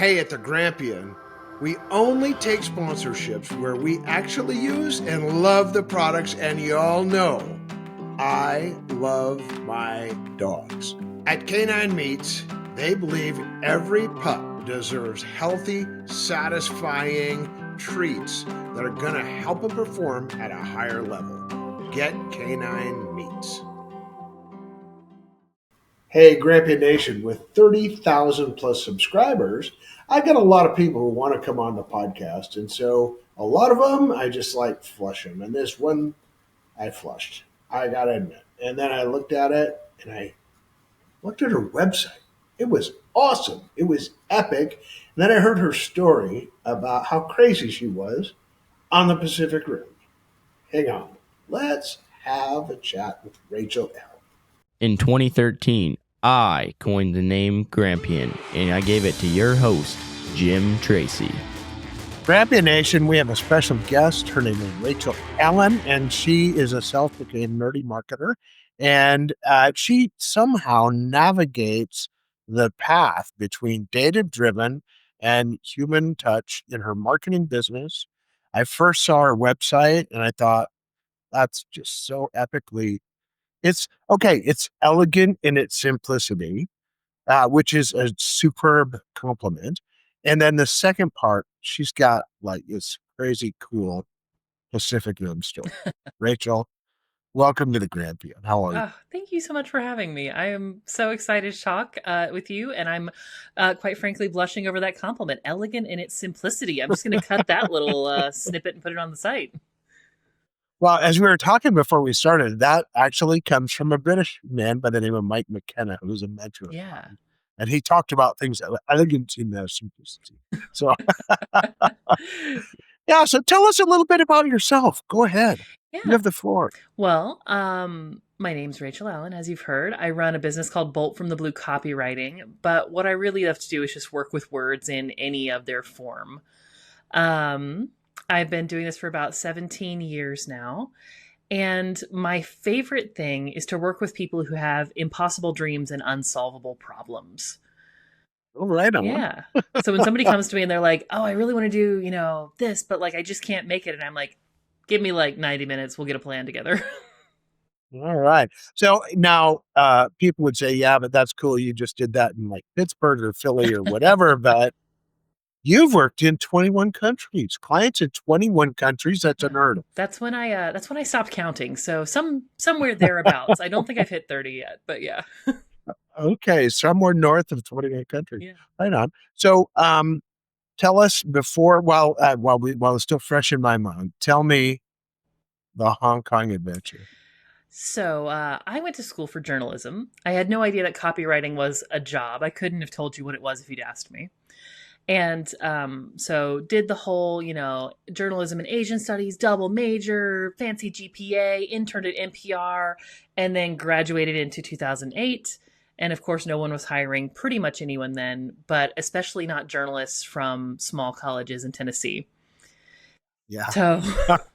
Hey, at the Grampion, we only take sponsorships where we actually use and love the products, and y'all know I love my dogs. At Canine Meats, they believe every pup deserves healthy, satisfying treats that are going to help them perform at a higher level. Get Canine Meats. Hey, Grampion Nation, with 30,000 plus subscribers, I got a lot of people who want to come on the podcast. And so a lot of them, I just like flush them. And this one, I flushed. I got to admit. And then I looked at it and I looked at her website. It was awesome. It was epic. And then I heard her story about how crazy she was on the Pacific Rim. Hang on. Let's have a chat with Rachel L. In 2013, I coined the name Grampion, and I gave it to your host, Jim Tracy. Grampion Nation, we have a special guest. Her name is Rachel Allen, and she is a self-proclaimed nerdy marketer. And she somehow navigates the path between data-driven and human touch in her marketing business. I first saw her website, and I thought, that's just so epically. It's elegant in its simplicity, which is a superb compliment. And then the second part, she's got like this crazy cool Pacific Rim story. Rachel, welcome to the Grampion. How are you? Thank you so much for having me. I am so excited to talk with you, and I'm quite frankly blushing over that compliment. Elegant in its simplicity. I'm just going to cut that little snippet and put it on the site. Well, as we were talking before we started, that actually comes from a British man by the name of Mike McKenna, who's a mentor. Yeah. And he talked about things that elegance in their simplicity. So, yeah. So tell us a little bit about yourself. Go ahead. Yeah. You have the floor. Well, my name's Rachel Allen, as you've heard. I run a business called Bolt from the Blue Copywriting, but what I really love to do is just work with words in any of their form. I've been doing this for about 17 years now. And my favorite thing is to work with people who have impossible dreams and unsolvable problems. All right. Yeah. So when somebody comes to me and they're like, oh, I really want to do, this, but like, I just can't make it. And I'm like, give me like 90 minutes. We'll get a plan together. All right. So now people would say, yeah, but that's cool. You just did that in like Pittsburgh or Philly or whatever. But you've worked in 21 countries, clients in 21 countries. That's unheard of. That's when I stopped counting. So somewhere thereabouts. I don't think I've hit 30 yet, but yeah. Okay. Somewhere north of 28 countries. Yeah. Right on. So tell us before, while it's still fresh in my mind, tell me the Hong Kong adventure. So I went to school for journalism. I had no idea that copywriting was a job. I couldn't have told you what it was if you'd asked me. And so did the whole, journalism and Asian studies, double major, fancy GPA, interned at NPR, and then graduated into 2008. And of course, no one was hiring pretty much anyone then, but especially not journalists from small colleges in Tennessee. Yeah. So,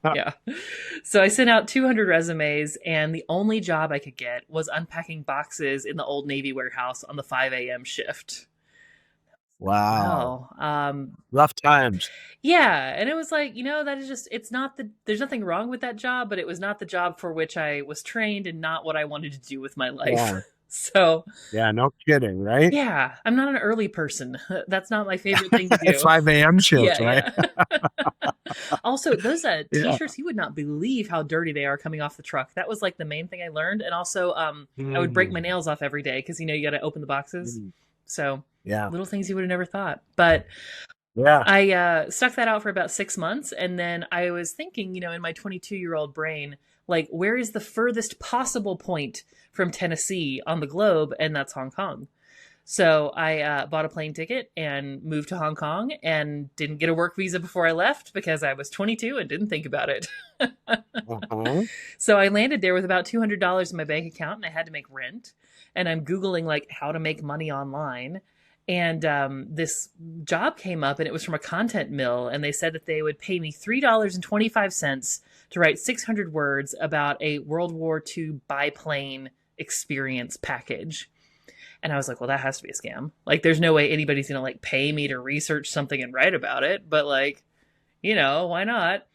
yeah. So I sent out 200 resumes, and the only job I could get was unpacking boxes in the Old Navy warehouse on the 5 a.m. shift. Wow. Wow. Rough times. Yeah. And it was like, that is just, there's nothing wrong with that job, but it was not the job for which I was trained and not what I wanted to do with my life. Yeah. So. Yeah, no kidding, right? Yeah. I'm not an early person. That's not my favorite thing to do. 5 a.m. shift, right? Yeah. Also, those t-shirts, you would not believe how dirty they are coming off the truck. That was like the main thing I learned. And also, I would break my nails off every day because, you got to open the boxes. So. Yeah. Little things you would have never thought. But yeah, I stuck that out for about 6 months. And then I was thinking, in my 22-year-old brain, like, where is the furthest possible point from Tennessee on the globe? And that's Hong Kong. So I bought a plane ticket and moved to Hong Kong and didn't get a work visa before I left because I was 22 and didn't think about it. So I landed there with about $200 in my bank account, and I had to make rent. And I'm Googling like how to make money online. And this job came up, and it was from a content mill, and they said that they would pay me $3.25 to write 600 words about a World War II biplane experience package. And I was like, well, that has to be a scam. Like, there's no way anybody's going to like pay me to research something and write about it. But like, why not?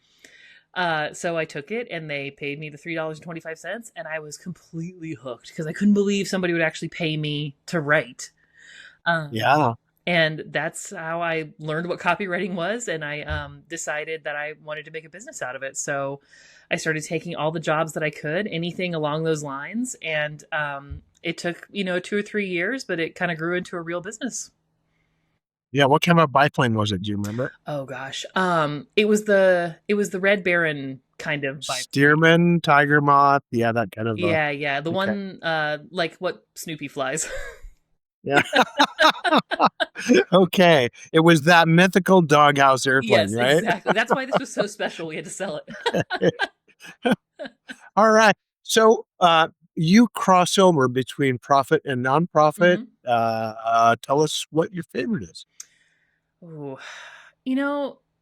So I took it and they paid me the $3.25 and I was completely hooked because I couldn't believe somebody would actually pay me to write. Yeah. And that's how I learned what copywriting was. And I decided that I wanted to make a business out of it. So I started taking all the jobs that I could, anything along those lines. And it took, 2 or 3 years, but it kind of grew into a real business. Yeah. What kind of biplane was it? Do you remember? Oh gosh. It was the Red Baron kind of biplane. Stearman, Tiger Moth. Yeah, that kind of. Yeah. The one like what Snoopy flies. Yeah. Okay. It was that mythical doghouse airplane, Yes, right? exactly. That's why this was so special. We had to sell it. All right. So you cross over between profit and nonprofit. Tell us what your favorite is. Oh,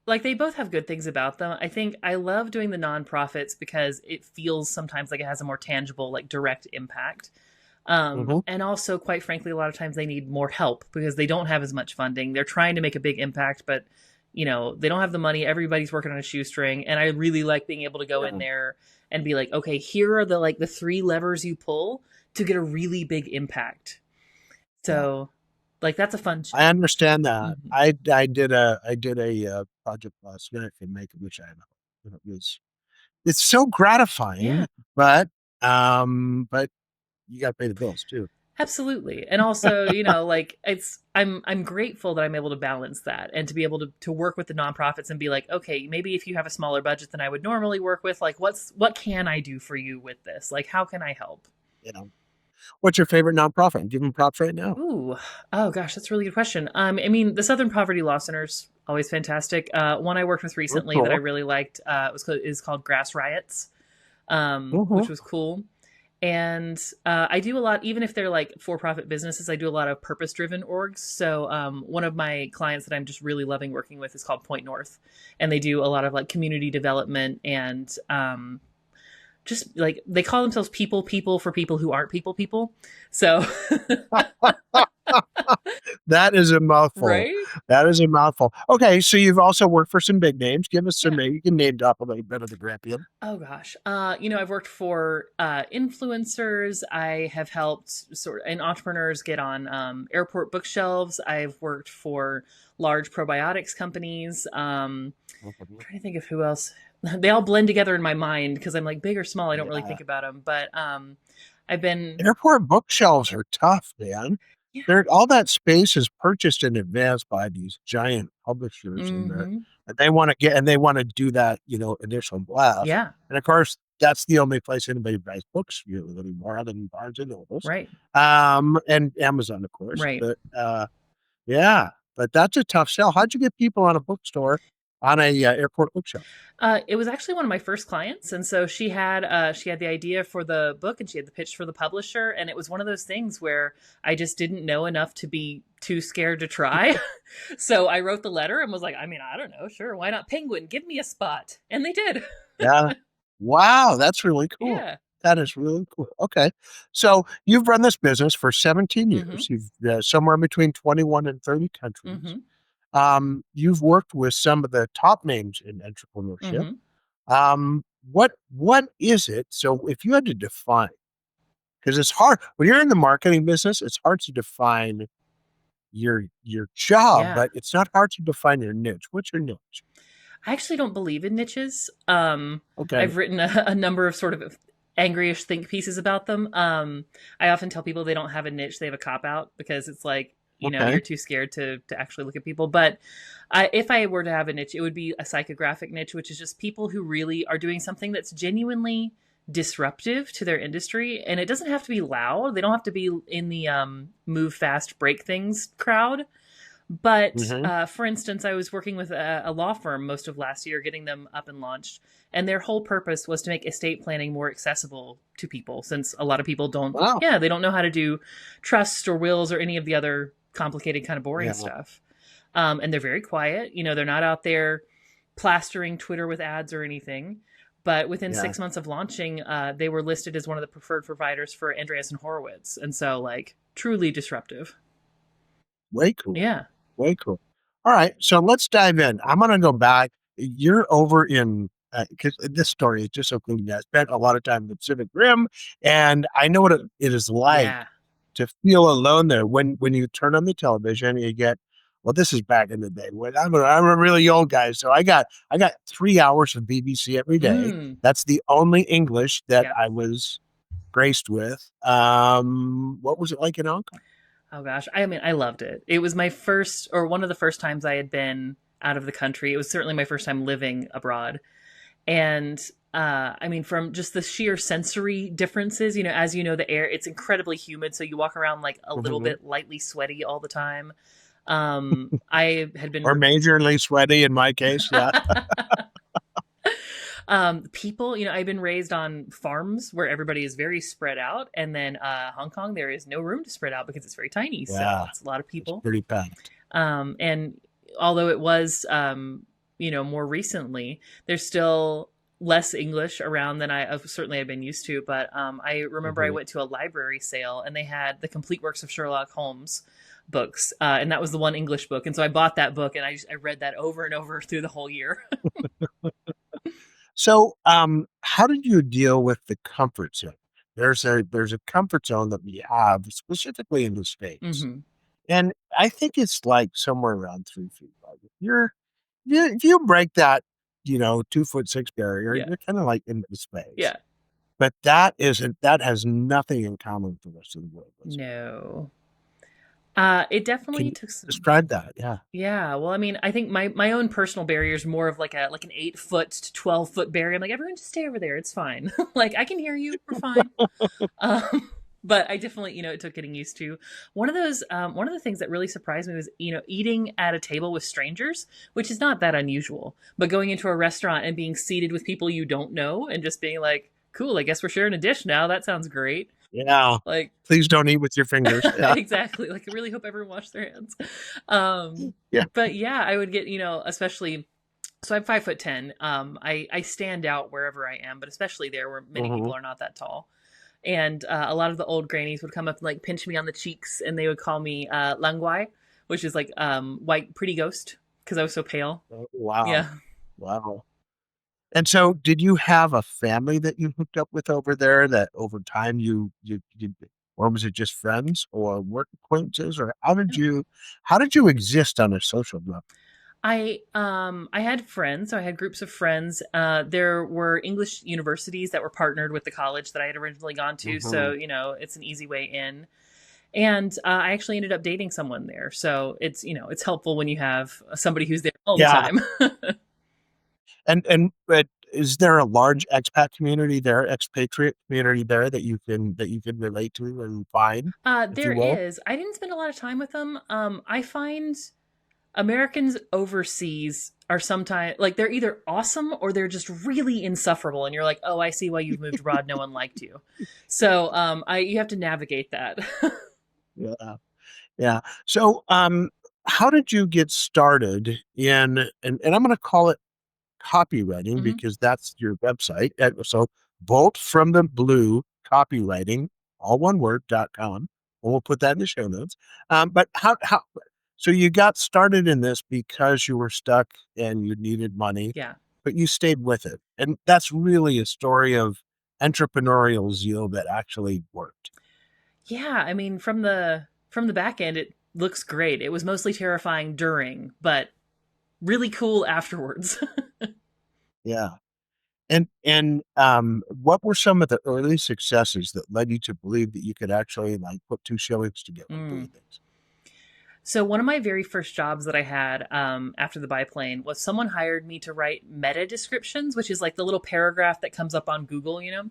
like they both have good things about them. I think I love doing the nonprofits because it feels sometimes like it has a more tangible, like direct impact. And also, quite frankly, a lot of times they need more help because they don't have as much funding. They're trying to make a big impact, but they don't have the money. Everybody's working on a shoestring. And I really like being able to go in there and be like, okay, here are the 3 levers you pull to get a really big impact. So like, that's a fun I understand that. I did a project last night in Macon, which it's so gratifying, but you got to pay the bills too. Absolutely. And also, like I'm grateful that I'm able to balance that and to be able to work with the nonprofits and be like, okay, maybe if you have a smaller budget than I would normally work with, like what can I do for you with this? Like, how can I help? What's your favorite nonprofit? Give them props right now. Ooh, oh gosh, that's a really good question. I mean, the Southern Poverty Law Center's always fantastic. One I worked with recently that I really liked is called Grass Riots, which was cool. And I do a lot, even if they're like for-profit businesses, I do a lot of purpose-driven orgs. So one of my clients that I'm just really loving working with is called Point North, and they do a lot of like community development and just like they call themselves people for people who aren't people. So that is a mouthful. Right? That is a mouthful. Okay, so you've also worked for some big names. Give us some names. You can name drop a little bit of the Grampion. Oh gosh. I've worked for influencers. I have helped and entrepreneurs get on airport bookshelves. I've worked for large probiotics companies. I'm trying to think of who else. They all blend together in my mind because I'm like big or small. I don't really think about them, but I've been airport bookshelves are tough, man. Yeah. All that space is purchased in advance by these giant publishers, and they want to do that, initial blast. Yeah, and of course that's the only place anybody buys books anymore, other than Barnes and Nobles, right? And Amazon, of course, right? But but that's a tough sell. How'd you get people on a bookstore? On a airport bookshelf? It was actually one of my first clients, and so she had the idea for the book, and she had the pitch for the publisher, and it was one of those things where I just didn't know enough to be too scared to try. So I wrote the letter and was like, I mean, I don't know, sure, why not Penguin? Give me a spot, and they did. Yeah, wow, that's really cool. Yeah. That is really cool. Okay, so you've run this business for 17 years. You've somewhere between 21 and 30 countries. You've worked with some of the top names in entrepreneurship. What is it? So if you had to define, because it's hard when you're in the marketing business, it's hard to define your job, but it's not hard to define your niche. What's your niche? I actually don't believe in niches. I've written a number of sort of angryish think pieces about them. I often tell people they don't have a niche, they have a cop-out, because it's like, you're too scared to actually look at people. But if I were to have a niche, it would be a psychographic niche, which is just people who really are doing something that's genuinely disruptive to their industry. And it doesn't have to be loud. They don't have to be in the move fast, break things crowd. But for instance, I was working with a law firm most of last year, getting them up and launched. And their whole purpose was to make estate planning more accessible to people, since a lot of people don't, they don't know how to do trust or wills or any of the other complicated kind of boring stuff. And they're very quiet. They're not out there plastering Twitter with ads or anything. But within Yeah. 6 months of launching, they were listed as one of the preferred providers for Andreessen Horowitz. And so, like, truly disruptive. Way cool. Yeah. Way cool. All right. So let's dive in. I'm going to go back. You're over in, because this story is just so cool. I spent a lot of time in the Pacific Rim, and I know what it is like Yeah. to feel alone there. When you turn on the television, you get, well, this is back in the day. When I'm a really old guy, so I got 3 hours of BBC every day. Mm. That's the only English that Yep. I was graced with. What was it like in Hong Kong? Oh gosh, I mean, I loved it. It was my first, or one of the first times I had been out of the country. It was certainly my first time living abroad, and I mean, from just the sheer sensory differences, you know, as you know, the air, it's incredibly humid, so you walk around like a little bit lightly sweaty all the time. I had been Or majorly sweaty in my case, yeah. People, you know, I've been raised on farms where everybody is very spread out, and then Hong Kong, there is no room to spread out because it's very tiny, so it's a lot of It's people. pretty packed. And although it was, you know, more recently, there's still less English around than I certainly I've been used to. But I remember I went to a library sale and they had the complete works of Sherlock Holmes books, and that was the one English book. And so I bought that book and I read that over and over through the whole year. So, how did you deal with the comfort zone? There's a comfort zone that we have specifically in the States. Hmm. And I think it's like somewhere around 3 feet. Like if you break that, 2'6" barrier, Yeah. you're kind of like in the space. Yeah. But that has nothing in common with the rest of the world. No. It definitely Can you took some. describe that? Yeah. Yeah, well, I mean, I think my own personal barrier is more of like an 8 foot to 12 foot barrier. I'm like, everyone just stay over there. It's fine. Like, I can hear you. We're fine. But I definitely, you know, it took getting used to. One of the things that really surprised me was, you know, eating at a table with strangers, which is not that unusual. But going into a restaurant and being seated with people you don't know and just being like, cool, I guess we're sharing a dish now. That sounds great. Yeah. Like, Please don't eat with your fingers. Yeah. exactly. Like, I really hope everyone washed their hands. Yeah. But yeah, I would get, you know, especially, so I'm 5'10". I stand out wherever I am, but especially there where many people are not that tall. And a lot of the old grannies would come up and like pinch me on the cheeks, and they would call me Languai, which is like white pretty ghost, because I was so pale. Wow. Yeah. Wow. And so did you have a family that you hooked up with over there that over time or was it just friends or work acquaintances, or how did you exist on a social level? I had friends, so I had groups of friends. There were English universities that were partnered with the college that I had originally gone to, so you know, it's an easy way in. And I actually ended up dating someone there, so it's, you know, it's helpful when you have somebody who's there all the time. But is there a large expat community there, expatriate community there that you can relate to and find, if There you will? is. I didn't spend a lot of time with them. I find Americans overseas are sometimes like they're either awesome or they're just really insufferable, and you're like, oh, I see why you've moved abroad. No one liked you. So you have to navigate that. Yeah. Yeah. So, how did you get started in, and I'm going to call it copywriting Mhm. because that's your website. So Bolt from the Blue Copywriting, all one word.com. And we'll put that in the show notes. But so you got started in this because you were stuck and you needed money, Yeah. but you stayed with it. And that's really a story of entrepreneurial zeal that actually worked. Yeah, I mean, from the back end, it looks great. It was mostly terrifying during, but really cool afterwards. Yeah. What were some of the early successes that led you to believe that you could actually like put two showings together and do Mm. things? So one of my very first jobs that I had after the biplane was someone hired me to write meta descriptions, which is like the little paragraph that comes up on Google, you know.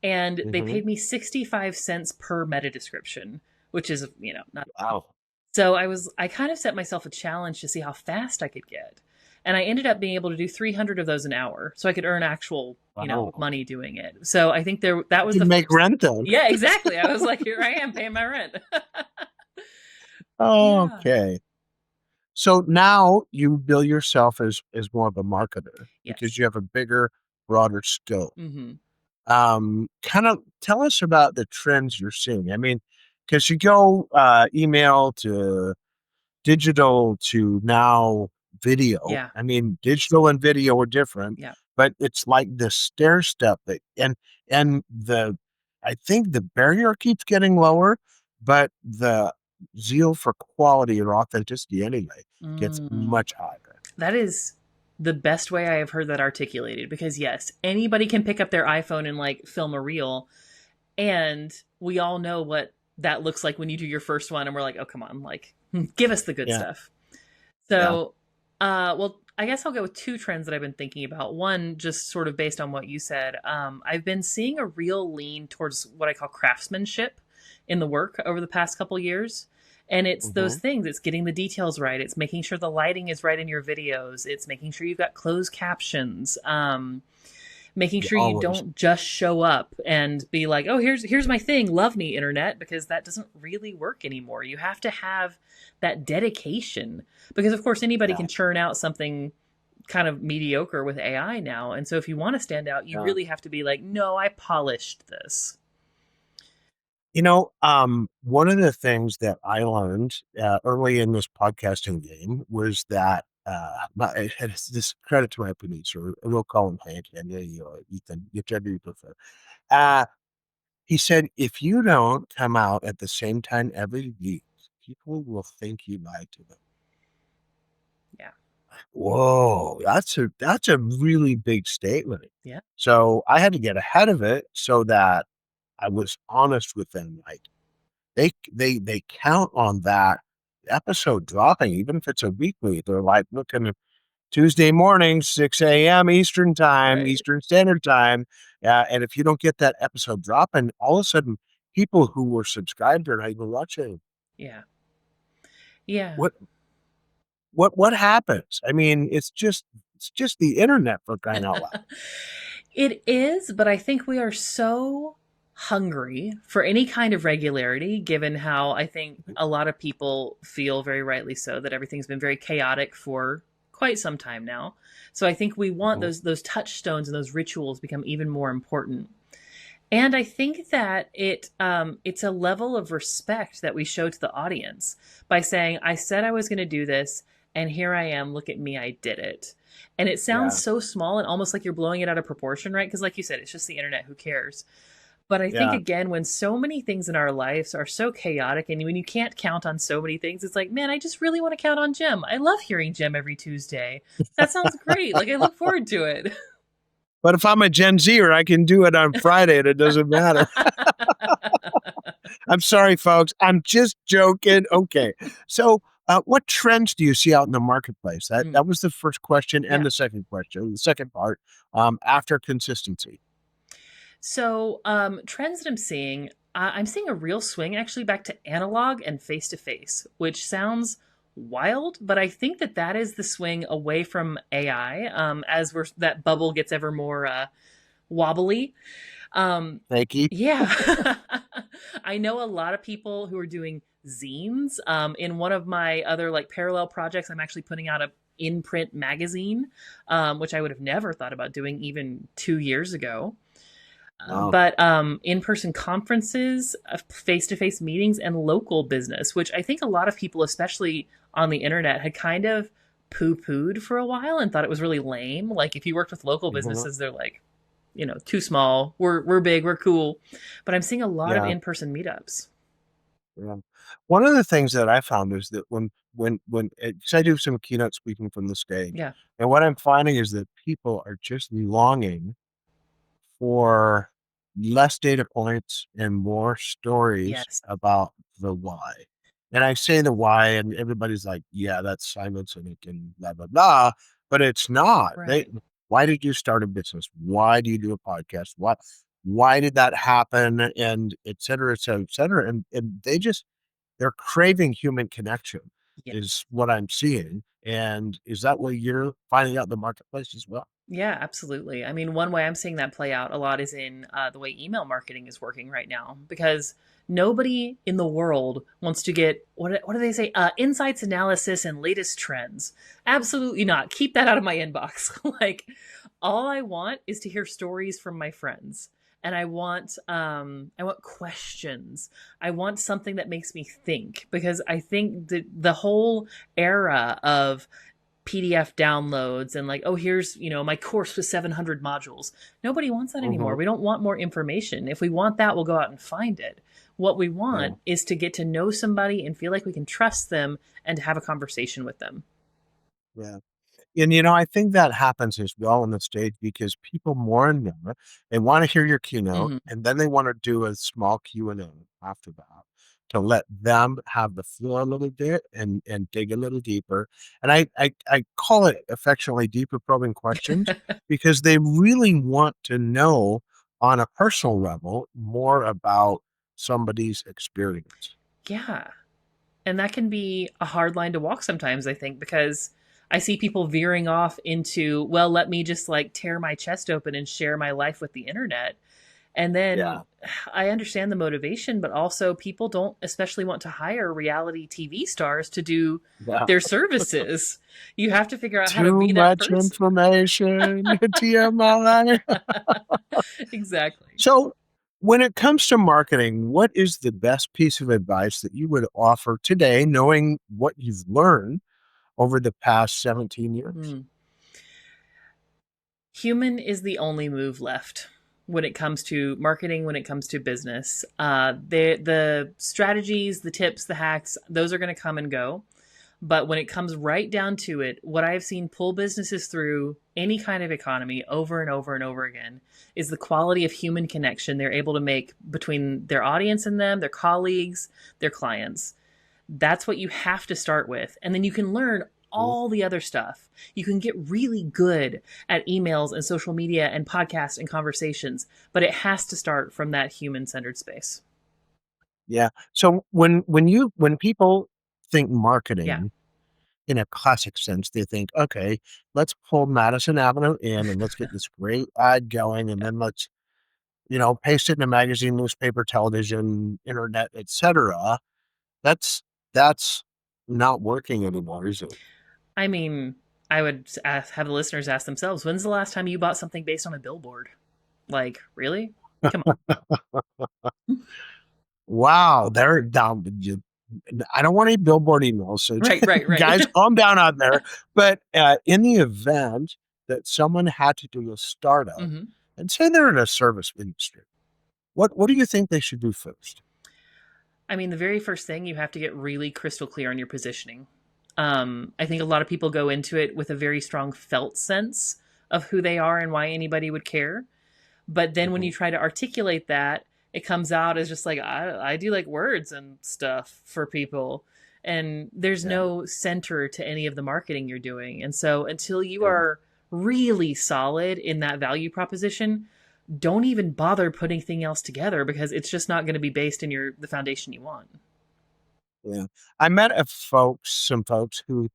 And they Mm-hmm. paid me 65 cents per meta description, which is, you know, not. Wow. So I kind of set myself a challenge to see how fast I could get. And I ended up being able to do 300 of those an hour. So I could earn actual, you know, Wow. money doing it. So I think that was You the make first. rent then. Yeah, exactly. I was like, here I am paying my rent. Oh, Yeah. okay. So now you bill yourself as more of a marketer because Yes. you have a bigger broader scope. Mm-hmm. Kind of tell us about the trends you're seeing. I mean, because you go email to digital to now video. Yeah. I mean, digital and video are different, Yeah. but it's like the stair step that, and the I think the barrier keeps getting lower, but the zeal for quality or authenticity anyway gets Mm. much higher. That is the best way I have heard that articulated, because yes, anybody can pick up their iPhone and like film a reel, and we all know what that looks like when you do your first one, and we're like, oh, come on, like, give us the good Yeah, stuff. yeah. So, well, I guess I'll go with two trends that I've been thinking about. One, just sort of based on what you said, I've been seeing a real lean towards what I call craftsmanship in the work over the past couple years. And it's those Hmm. things. It's getting the details right. It's making sure the lighting is right in your videos. It's making sure you've got closed captions. Making Yeah, sure you always. don't just show up and be like, oh, here's my thing, love me, internet, because that doesn't really work anymore. You have to have that dedication, because of course anybody Yeah, can churn out something kind of mediocre with AI now. And so if you want to stand out, you yeah. really have to be like, no, I polished this. One of the things that I learned early in this podcasting game was that it's this credit to my producer. We'll call him Hank, and yeah, Ethan, whichever you prefer. Uh, he said, if you don't come out at the same time every week, people will think you lied to them. Yeah. Whoa, that's a really big statement. Yeah. So I had to get ahead of it so that I was honest with them. Like, they count on that episode dropping, even if it's a weekly. They're like, looking Tuesday morning, 6 a.m. Eastern time, Right. Eastern Standard Time. And if you don't get that episode dropping, all of a sudden, people who were subscribed are not even watching. Yeah. Yeah. What what happens? I mean, it's just the internet, for crying out loud. It is, but I think we are so hungry for any kind of regularity, given how I think a lot of people feel, very rightly so, that everything's been very chaotic for quite some time now. So I think we want Mhm. those touchstones and those rituals become even more important. And I think that it's a level of respect that we show to the audience by saying, I said I was going to do this, and here I am. Look at me, I did it. And it sounds Yeah, so small and almost like you're blowing it out of proportion, right? Because, like you said, it's just the internet. Who cares? But I think, yeah. again, when so many things in our lives are so chaotic, and when you can't count on so many things, it's like, man, I just really want to count on Jim. I love hearing Jim every Tuesday. That sounds great. Like, I look forward to it. But if I'm a Gen Zer, I can do it on Friday and it doesn't matter. I'm sorry, folks. I'm just joking. Okay. So, what trends do you see out in the marketplace? That Mm, that was the first question, and yeah. the second question, the second part, after consistency. So, trends that I'm seeing a real swing actually back to analog and face to face, which sounds wild, but I think that that is the swing away from AI, as that bubble gets ever more wobbly. Um, Thank you. yeah, I know a lot of people who are doing zines. In one of my other like parallel projects, I'm actually putting out a in print magazine, which I would have never thought about doing even 2 years ago. Wow. But in-person conferences, face-to-face meetings, and local business, which I think a lot of people, especially on the internet, had kind of poo-pooed for a while and thought it was really lame. Like, if you worked with local Mhm. businesses, they're like, too small. We're big. We're cool. But I'm seeing a lot of Yeah, in-person meetups. yeah. One of the things that I found is that when 'cause I do some keynote speaking from the stage, Yeah. and what I'm finding is that people are just longing for less data points and more stories Yes. about the why. And I say the why, and everybody's like, yeah, that's Simon Sinek and blah, blah, blah. But it's not. Right. Why did you start a business? Why do you do a podcast? Why did that happen? And et cetera, et cetera, et cetera. And they're craving human connection, Yeah. is what I'm seeing. And is that what you're finding out in the marketplace as well? Yeah, absolutely. I mean, one way I'm seeing that play out a lot is in the way email marketing is working right now, because nobody in the world wants to get what do they say? Insights, analysis, and latest trends. Absolutely not. Keep that out of my inbox. Like, All I want is to hear stories from my friends. And I want questions. I want something that makes me think, because I think that the whole era of PDF downloads and like, oh, here's, my course with 700 modules. Nobody wants that anymore. Mhm. We don't want more information. If we want that, we'll go out and find it. What we Yeah. want is to get to know somebody and feel like we can trust them and to have a conversation with them. Yeah. And, I think that happens as well on the stage because people more and more, they want to hear your keynote Hmm. and then they want to do a small Q&A after that to let them have the floor a little bit and dig a little deeper. And I call it affectionately deeper probing questions because they really want to know on a personal level more about somebody's experience. Yeah. And that can be a hard line to walk sometimes, I think, because I see people veering off into, well, let me just like tear my chest open and share my life with the internet. And then Yeah. I understand the motivation, but also people don't especially want to hire reality TV stars to do Yeah. their services. You have to figure out how to Too be that much person. information, TMI. Exactly. So, when it comes to marketing, what is the best piece of advice that you would offer today, knowing what you've learned over the past 17 years? Hmm. Human is the only move left when it comes to marketing, when it comes to business. The strategies, the tips, the hacks, those are going to come and go. But when it comes right down to it, what I've seen pull businesses through any kind of economy over and over and over again is the quality of human connection they're able to make between their audience and them, their colleagues, their clients. That's what you have to start with. And then you can learn all the other stuff. You can get really good at emails and social media and podcasts and conversations, but it has to start from that human-centered space. Yeah. So when people think Yeah. marketing in a classic sense, they think, okay, let's pull Madison Avenue in and let's get this great ad going, and then let's paste it in a magazine, newspaper, television, internet, etc. That's that's not working anymore, is it? I mean, I would have the listeners ask themselves, when's the last time you bought something based on a billboard? Like, really? Come on. Wow, they're down. I don't want any billboard emails, so Right, right, right. guys, calm down out there. But in the event that someone had to do a startup, Hmm. and say they're in a service industry, what do you think they should do first? I mean, the very first thing, you have to get really crystal clear on your positioning. I think a lot of people go into it with a very strong felt sense of who they are and why anybody would care. But then when Mhm. you try to articulate that, it comes out as just like, I do like words and stuff for people. And there's Yeah, no center to any of the marketing you're doing. And so until you yeah. are really solid in that value proposition, don't even bother putting anything else together, because it's just not going to be based in the foundation you want. Yeah. I met some folks who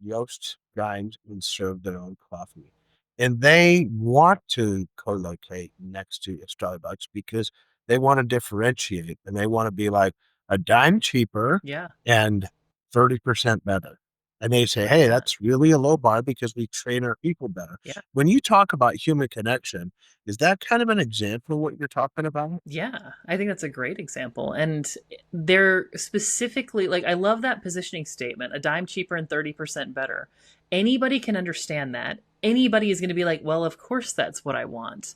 roast grinds and serve their own coffee. And they want to co-locate next to a Starbucks because they want to differentiate and they want to be like a dime cheaper Yeah. and 30% better. And they say, hey, Yeah. that's really a low bar because we train our people better. Yeah. When you talk about human connection, is that kind of an example of what you're talking about? Yeah, I think that's a great example. And they're specifically like, I love that positioning statement, a dime cheaper and 30% better. Anybody can understand that. Anybody is going to be like, well, of course, that's what I want.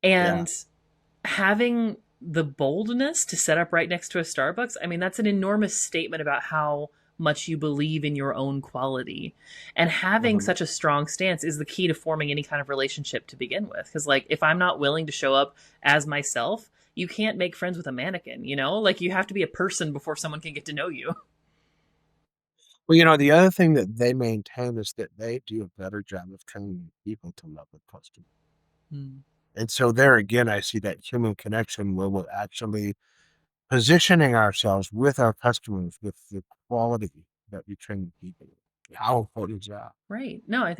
Yeah. And having the boldness to set up right next to a Starbucks, I mean, that's an enormous statement about how much you believe in your own quality. And having Mhm. such a strong stance is the key to forming any kind of relationship to begin with. Because, like, if I'm not willing to show up as myself, you can't make friends with a mannequin, you know? Like, you have to be a person before someone can get to know you. Well, the other thing that they maintain is that they do a better job of training people to love the customer. Hmm. And so there again, I see that human connection where we're actually positioning ourselves with our customers with the quality that we train people. How important is that? Right. No, I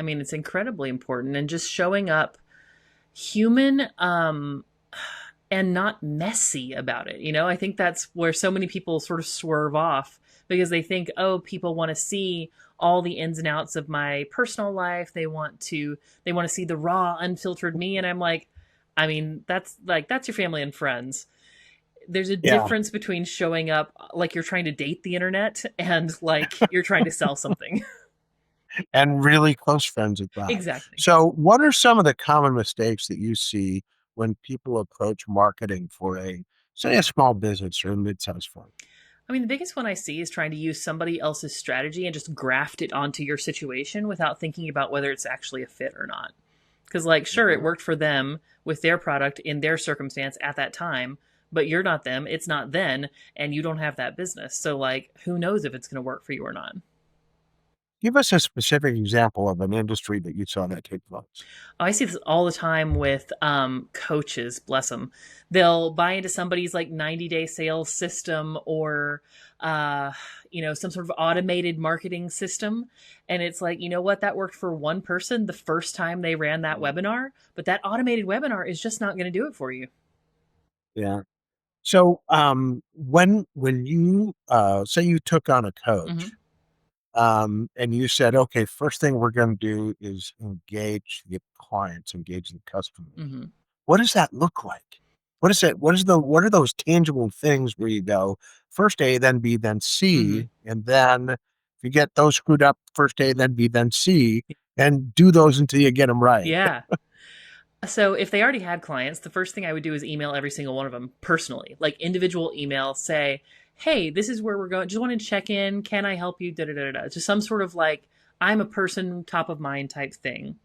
mean, it's incredibly important. And just showing up human, and not messy about it. You know, I think that's where so many people sort of swerve off because they think, oh, people want to see all the ins and outs of my personal life. They want to see the raw, unfiltered me. And I'm like, I mean, that's your family and friends. There's a Yeah. difference between showing up like you're trying to date the internet and like you're trying to sell something. And really close friends at that. Exactly. So what are some of the common mistakes that you see when people approach marketing for say a small business or a mid-sized firm? I mean, the biggest one I see is trying to use somebody else's strategy and just graft it onto your situation without thinking about whether it's actually a fit or not. Because, like, sure, it worked for them with their product in their circumstance at that time, but you're not them, it's not then, and you don't have that business. So, like, who knows if it's going to work for you or not? Give us a specific example of an industry that you saw that take place. Oh, I see this all the time with coaches, bless them. They'll buy into somebody's like 90-day sales system or, some sort of automated marketing system. And it's like, you know what? That worked for one person the first time they ran that webinar, but that automated webinar is just not going to do it for you. Yeah. So when you say you took on a coach, and you said, okay, first thing we're going to do is engage the clients, engage the customers. What does that look like? What is it? What are those tangible things where you go first A, then B, then C, and then if you get those screwed up, first A, then B, then C, and do those until you get them right. Yeah. So if they already had clients, the first thing I would do is email every single one of them personally, like individual email, say, hey, this is where we're going. Just want to check in. Can I help you? Da, da, da, da. Just some sort of like, I'm a person top of mind type thing.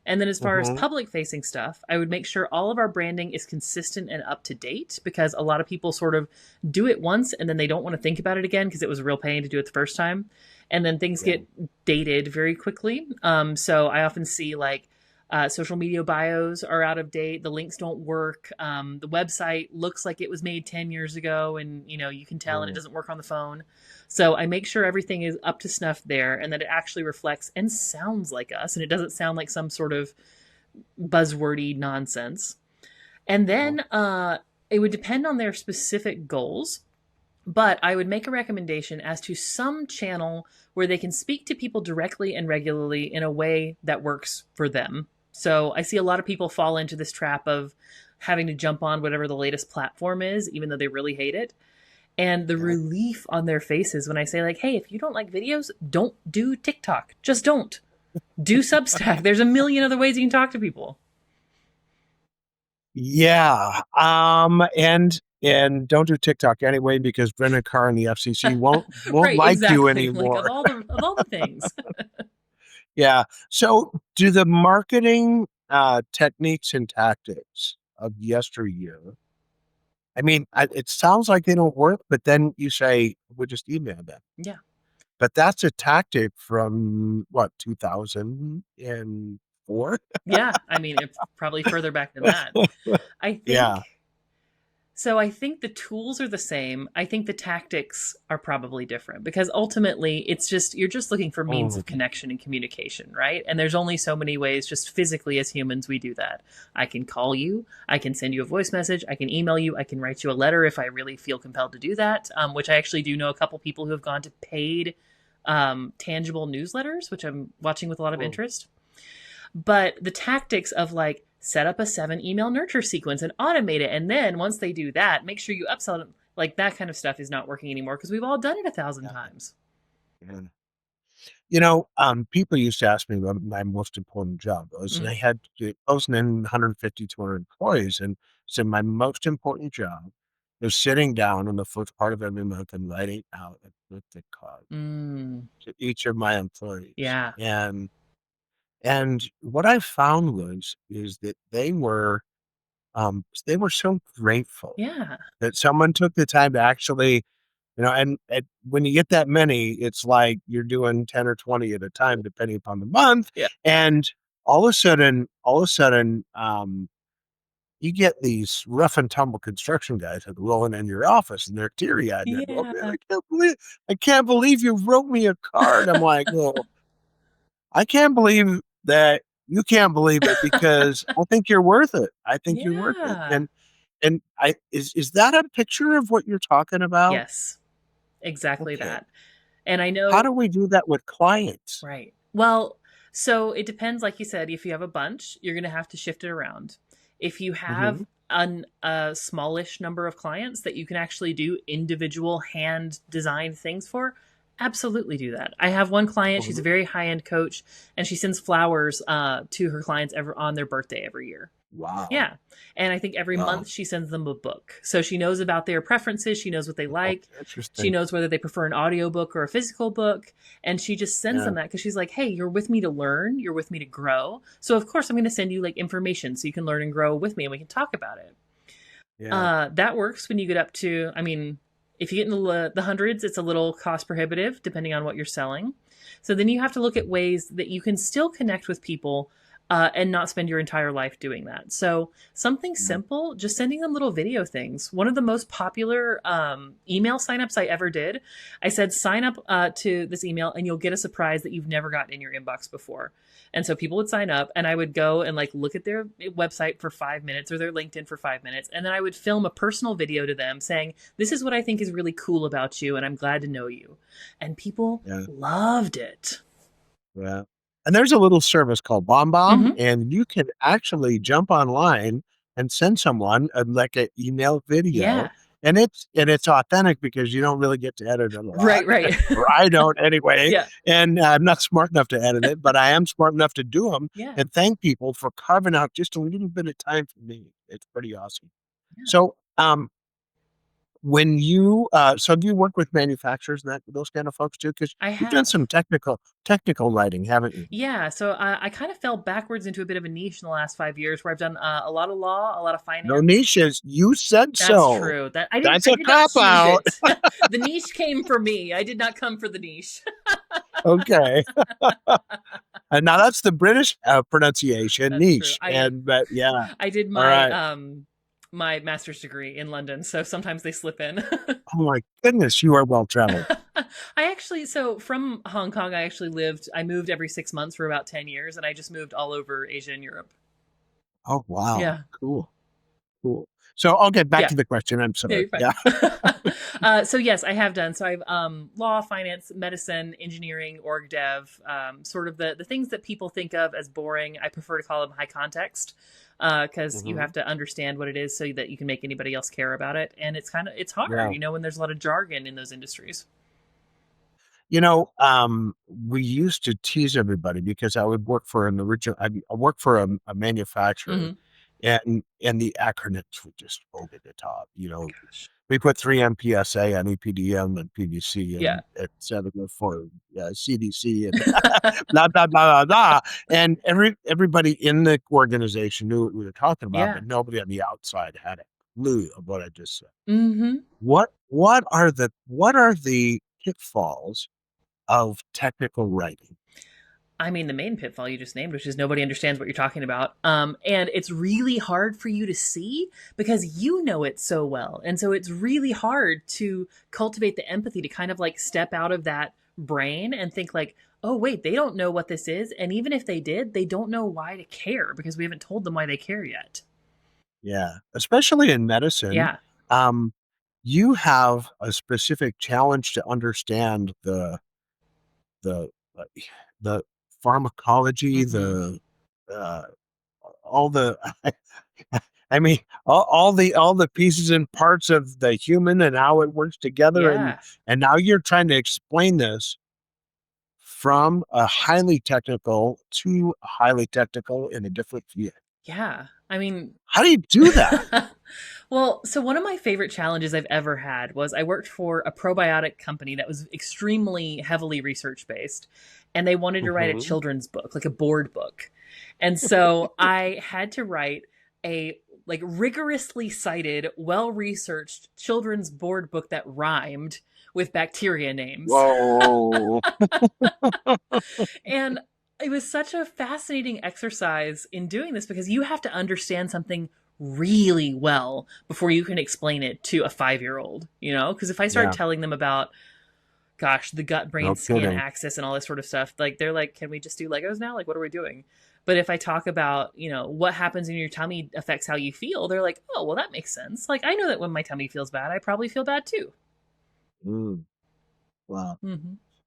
And then as far as public facing stuff, I would make sure all of our branding is consistent and up to date, because a lot of people sort of do it once and then they don't want to think about it again because it was a real pain to do it the first time. And then things get dated very quickly. So I often see like, social media bios are out of date. The links don't work. The website looks like it was made 10 years ago and, you can tell and it doesn't work on the phone. So I make sure everything is up to snuff there and that it actually reflects and sounds like us and it doesn't sound like some sort of buzzwordy nonsense. And then it would depend on their specific goals. But I would make a recommendation as to some channel where they can speak to people directly and regularly in a way that works for them. So I see a lot of people fall into this trap of having to jump on whatever the latest platform is, even though they really hate it. And the relief on their faces when I say like, hey, if you don't like videos, don't do TikTok. Just don't. Do Substack. There's a million other ways you can talk to people. Yeah. And don't do TikTok anyway, because Brendan Carr and the FCC won't right, like exactly. you anymore. Like of all the things. Yeah. So do the marketing techniques and tactics of yesteryear, I mean, it sounds like they don't work, but then you say, we'll just email them. Yeah. But that's a tactic from what, 2004? Yeah. I mean, it's probably further back than that. I think. Yeah. So I think the tools are the same. I think the tactics are probably different because ultimately you're just looking for means of connection and communication, right? And there's only so many ways just physically as humans we do that. I can call you, I can send you a voice message, I can email you, I can write you a letter if I really feel compelled to do that, which I actually do know a couple people who have gone to paid tangible newsletters, which I'm watching with a lot of interest. But the tactics of like, set up a 7 email nurture sequence and automate it. And then once they do that, make sure you upsell them. Like that kind of stuff is not working anymore because we've all done it 1,000 times. People used to ask me what my most important job was. And I had to closing in 150, 200 employees. And so my most important job was sitting down in the first part of every month and writing out a birthday card to each of my employees. Yeah. And what I found is that they were so grateful that someone took the time to actually, and when you get that many, it's like you're doing 10 or 20 at a time, depending upon the month. Yeah. And all of a sudden, you get these rough and tumble construction guys that rolling in your office and they're teary eyed. Yeah. Oh, man, I can't believe you wrote me a card. I'm like, well, I can't believe that you can't believe it because I think you're worth it. I think you're worth it. And is that a picture of what you're talking about? Yes. exactly Okay. that. And I How know, do we do that with clients? right. Well, so it depends. Like you said, if you have a bunch, you're going to have to shift it around. If you have Hmm. a smallish number of clients that you can actually do individual hand designed things for, absolutely do that. I have one client, she's a Hmm. very high end coach, and she sends flowers to her clients on their birthday every year. Wow. Yeah. And I think every Wow. month she sends them a book. So she knows about their preferences. She knows what they Oh, like. She interesting. knows whether they prefer an audiobook or a physical book. And she just sends Yeah. them that because she's like, hey, you're with me to learn. You're with me to grow. So, of course, I'm going to send you like information so you can learn and grow with me and we can talk about it. Yeah. That works when you get up to, I mean, if you get in the hundreds, it's a little cost prohibitive depending on what you're selling. So then you have to look at ways that you can still connect with people and not spend your entire life doing that. So something Yeah. simple, just sending them little video things. One of the most popular email signups I ever did, I said, sign up to this email and you'll get a surprise that you've never gotten in your inbox before. And so people would sign up and I would go and like look at their website for 5 minutes or their LinkedIn for 5 minutes. And then I would film a personal video to them saying, this is what I think is really cool about you. And I'm glad to know you. And people Yeah. loved it. Yeah. And there's a little service called BombBomb, Mm-hmm. and you can actually jump online and send someone like an email video, Yeah. and it's authentic because you don't really get to edit it a lot, Right, right. or I don't anyway. Yeah. And I'm not smart enough to edit it, but I am smart enough to do them Yeah. and thank people for carving out just a little bit of time for me. It's pretty awesome. Yeah. So, when you so do you work with manufacturers and that those kind of folks too? Because I you've done have. some technical writing, haven't you? Yeah. So I kind of fell backwards into a bit of a niche in the last 5 years where I've done a lot of law, a lot of No finance. niches. You said That's so. true. That I didn't. That's I a did not cop choose out. it. The niche came for me. I did not come for the niche. Okay. And now that's the British pronunciation, That's true. niche. And but yeah. I did All right. my master's degree in London, so sometimes they slip in. Oh my goodness, you are well traveled. I actually, so from Hong Kong, I moved every 6 months for about 10 years, and I just moved all over Asia and Europe. Oh wow. Yeah. Cool. Cool. So I'll get back Yeah. to the question. I'm Yeah, sorry. you're fine. Yeah. So yes, I have done. So I've law, finance, medicine, engineering, org dev, sort of the things that people think of as boring. I prefer to call them high context because you Mhm. have to understand what it is so that you can make anybody else care about it. And it's hard, Yeah. when there's a lot of jargon in those industries. You know, we used to tease everybody because I would work for an original. I work for a manufacturer, Hmm. and the acronyms were just over the top. You My know, gosh. we put 3 MPSA on EPDM and PDC Yeah. and et cetera for CDC and blah blah blah blah blah. And everybody in the organization knew what we were talking about, Yeah. but nobody on the outside had a clue of what I just said. Hmm. What are the pitfalls of technical writing? I mean, the main pitfall you just named, which is nobody understands what you're talking about. And it's really hard for you to see because you know it so well. And so it's really hard to cultivate the empathy to kind of like step out of that brain and think like, oh, wait, they don't know what this is. And even if they did, they don't know why to care because we haven't told them why they care yet. Yeah, especially in medicine, Yeah. um, you have a specific challenge to understand the uh, the pharmacology, Hmm. the uh, all the I mean all the pieces and parts of the human and how it works together, Yeah. and now you're trying to explain this from a highly technical to highly technical in a different field. Yeah. I mean, How do you do that? well, so one of my favorite challenges I've ever had was I worked for a probiotic company that was extremely heavily research based, and they wanted to write a Mhm. children's book, like a board book. And so I had to write a like rigorously cited, well researched children's board book that rhymed with bacteria names. Whoa. And it was such a fascinating exercise in doing this because you have to understand something really well before you can explain it to a 5 year old, Because if I started Yeah, telling them about, gosh, the gut brain no skin kidding. axis and all this sort of stuff, like they're like, can we just do Legos now? Like, what are we doing? But if I talk about, what happens in your tummy affects how you feel, they're like, oh, well, that makes sense. Like, I know that when my tummy feels bad, I probably feel bad too. Mm. Wow. Hmm.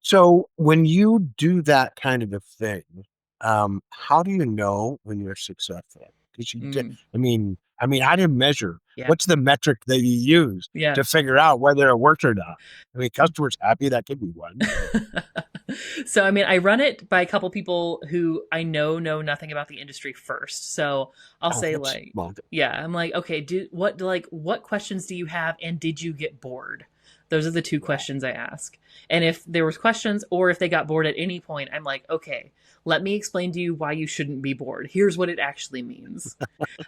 So when you do that kind of a thing, how do you know when you're successful? Because you did, Mm, how do you measure? yeah. What's the metric that you use Yeah. to figure out whether it worked or not? I mean, customers happy, that could be one. But, So, I mean, I run it by a couple people who I know nothing about the industry first. So I'll oh, say that's like, well, yeah, I'm like, okay, what questions do you have, and did you get bored? Those are the two yeah, questions I ask. And if there was questions, or if they got bored at any point, I'm like, okay, let me explain to you why you shouldn't be bored. Here's what it actually means.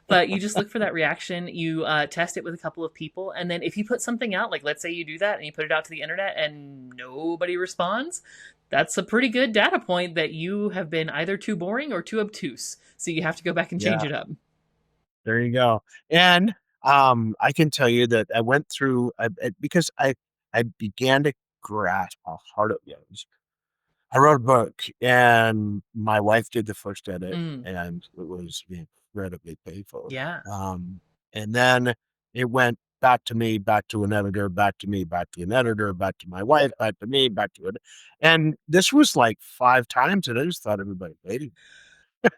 But you just look for that reaction. You test it with a couple of people, and then if you put something out, like let's say you do that and you put it out to the internet and nobody responds, that's a pretty good data point that you have been either too boring or too obtuse. So you have to go back and change yeah, it up. there you go. And I can tell you that I went through because I began to grasp how hard it was. I wrote a book, and my wife did the first edit, Mm, and it was incredibly painful. yeah. And then it went back to me, back to an editor, back to me, back to an editor, back to my wife, back to me, back to it. And this was like 5 times, and I just thought everybody hated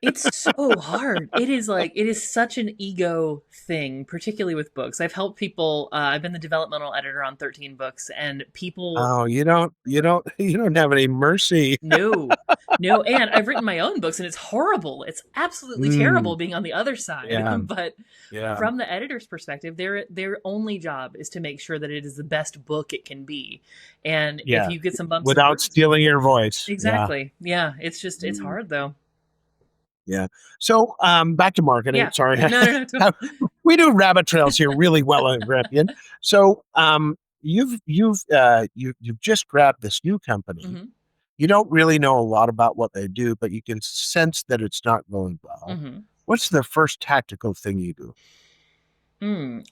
It's so hard. It is like, it is such an ego thing, particularly with books. I've helped people, I've been the developmental editor on 13 books, and people, oh, you don't have any mercy. no, no. And I've written my own books, and it's horrible. It's absolutely Mm, terrible being on the other side. yeah, But yeah, from the editor's perspective, their only job is to make sure that it is the best book it can be. And if yeah. you get some bumps and Without bruises, stealing your voice. Yeah. exactly. Yeah, it's just it's Mm, hard though. yeah. So back to marketing. Yeah. Sorry. No, no, no. We do rabbit trails here really well in Grampian. So you've just grabbed this new company. Hmm. You don't really know a lot about what they do, but you can sense that it's not going well. Hmm. What's the first tactical thing you do?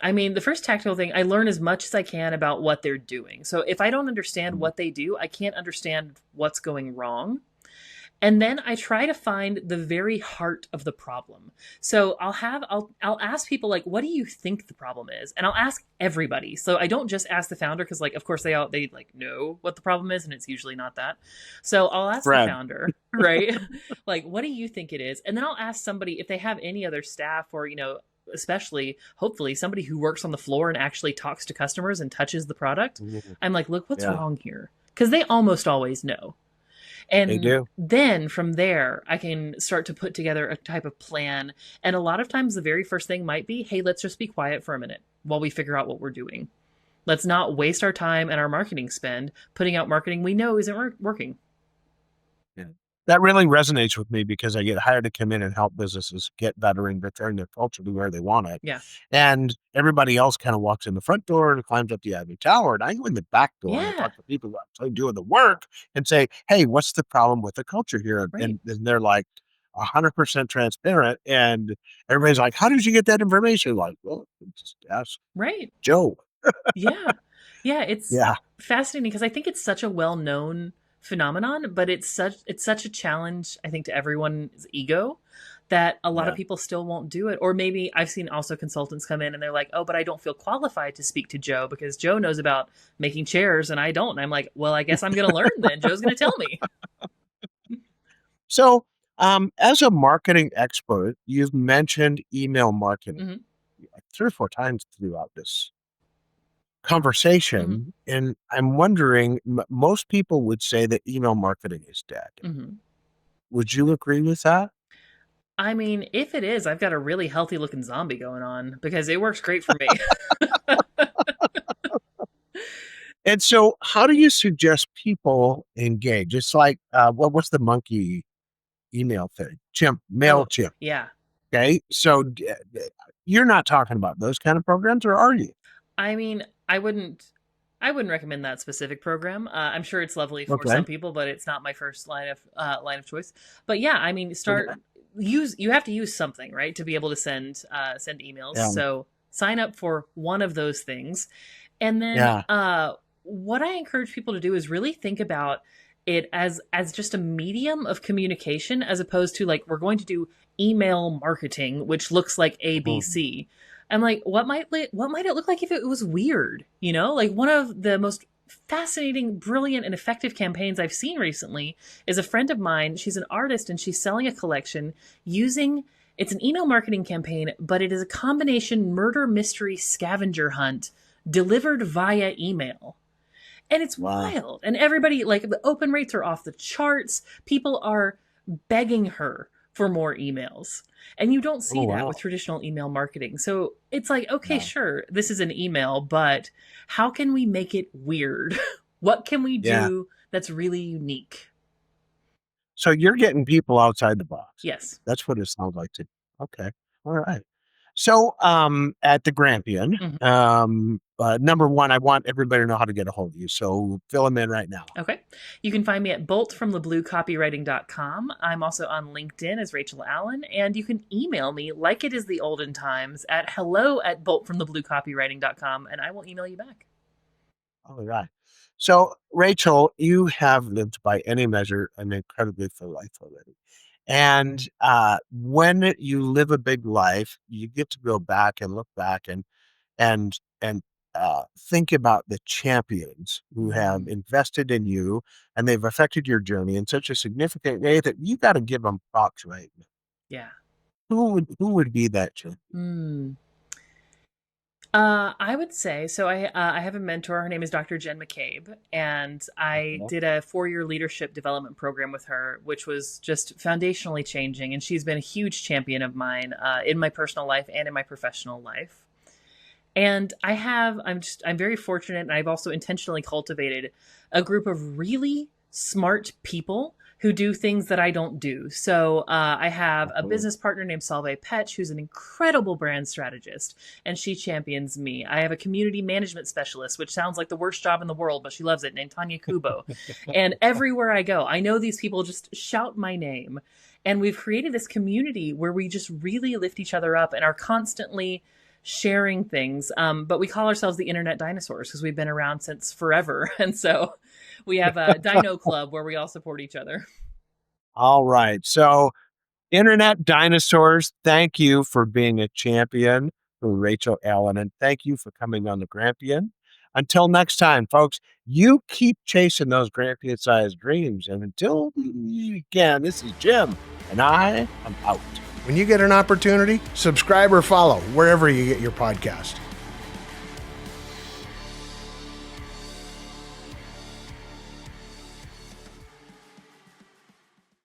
I mean, the first tactical thing, I learn as much as I can about what they're doing. So if I don't understand Mm, what they do, I can't understand what's going wrong. And then I try to find the very heart of the problem. So I'll ask people like, what do you think the problem is? And I'll ask everybody. So I don't just ask the founder, because like of course they like know what the problem is, and it's usually not that. So I'll ask the Fred. founder, right? Like, what do you think it is? And then I'll ask somebody if they have any other staff, or especially hopefully somebody who works on the floor and actually talks to customers and touches the product. Mm, I'm like, look, what's yeah, wrong here? Because they almost always know. they And do. then from there, I can start to put together a type of plan. And a lot of times, the very first thing might be, hey, let's just be quiet for a minute while we figure out what we're doing. Let's not waste our time and our marketing spend putting out marketing we know isn't working. Yeah. That really resonates with me because I get hired to come in and help businesses get better and return their culture to where they want it. Yeah. And everybody else kind of walks in the front door and climbs up the ivory tower. And I go in the back door and I Yeah. talk to people who are actually doing the work and say, hey, what's the problem with the culture here? Right. And they're like 100% transparent. And everybody's like, how did you get that information? Like, well, just ask Right. Joe. Yeah. Yeah. It's Yeah. fascinating because I think it's such a well known phenomenon, but it's such a challenge, I think, to everyone's ego, that a lot of Yeah. people still won't do it. Or maybe I've seen also consultants come in and they're like, oh, but I don't feel qualified to speak to Joe because Joe knows about making chairs and I don't. And I'm like, well, I guess I'm going to learn then. Joe's going to tell me. So, as a marketing expert, you've mentioned email marketing Hmm. like 3 or 4 times throughout this Hmm. conversation. And I'm wondering, most people would say that email marketing is dead. Hmm. Would you agree with that? I mean, if it is, I've got a really healthy looking zombie going on because it works great for me. And so, how do you suggest people engage? It's like, what's the monkey email thing? Chimp, Oh, MailChimp. yeah. Okay. So, you're not talking about those kind of programs, or are you? I mean, I wouldn't recommend that specific program. I'm sure it's lovely for Okay. some people, but it's not my first line of choice. But yeah, I mean, Okay. you have to use something, right, to be able to send emails. Yeah. So sign up for one of those things, and then Yeah. what I encourage people to do is really think about it as just a medium of communication, as opposed to like, we're going to do email marketing, which looks like Mhm. ABC. I'm like, what might it look like if it was weird? Like one of the most fascinating, brilliant, and effective campaigns I've seen recently is a friend of mine. She's an artist and she's selling a collection using, it's an email marketing campaign, but it is a combination murder mystery scavenger hunt delivered via email. And it's wild. And everybody, like, the open rates are off the charts. People are begging her for more emails. And you don't see that with traditional email marketing. So it's like, okay, sure, this is an email, but how can we make it weird? What can we do that's really unique? So you're getting people outside the box. Yes. That's what it sounds like to. Okay. All right. So at the Grampion, number one, I want everybody to know how to get a hold of you. So fill them in right now. Okay. You can find me at boltfromthebluecopywriting.com. I'm also on LinkedIn as Rachel Allen. And you can email me like it is the olden times at hello@boltfromthebluecopywriting.com. And I will email you back. All right. So Rachel, you have lived by any measure an incredibly full life already. And when you live a big life, you get to go back and look back and think about the champions who have invested in you and they've affected your journey in such a significant way that you got to give them props right now. Yeah. Who would be that champion? I would say, so I have a mentor. Her name is Dr. Jen McCabe, and I did a 4-year leadership development program with her, which was just foundationally changing. And she's been a huge champion of mine in my personal life and in my professional life. And I'm very fortunate, and I've also intentionally cultivated a group of really smart people who do things that I don't do. So I have a business partner named Salve Petch, who's an incredible brand strategist, and she champions me. I have a community management specialist, which sounds like the worst job in the world, but she loves it, named Tanya Kubo. And everywhere I go, I know these people just shout my name. And we've created this community where we just really lift each other up and are constantly sharing things. But we call ourselves the Internet Dinosaurs because we've been around since forever. And so we have a Dino Club where we all support each other. All right. So Internet Dinosaurs, thank you for being a champion for Rachel Allen. And thank you for coming on the Grampion. Until next time, folks, you keep chasing those Grampion-sized dreams. And until again, this is Jim, and I am out. When you get an opportunity, subscribe or follow wherever you get your podcast.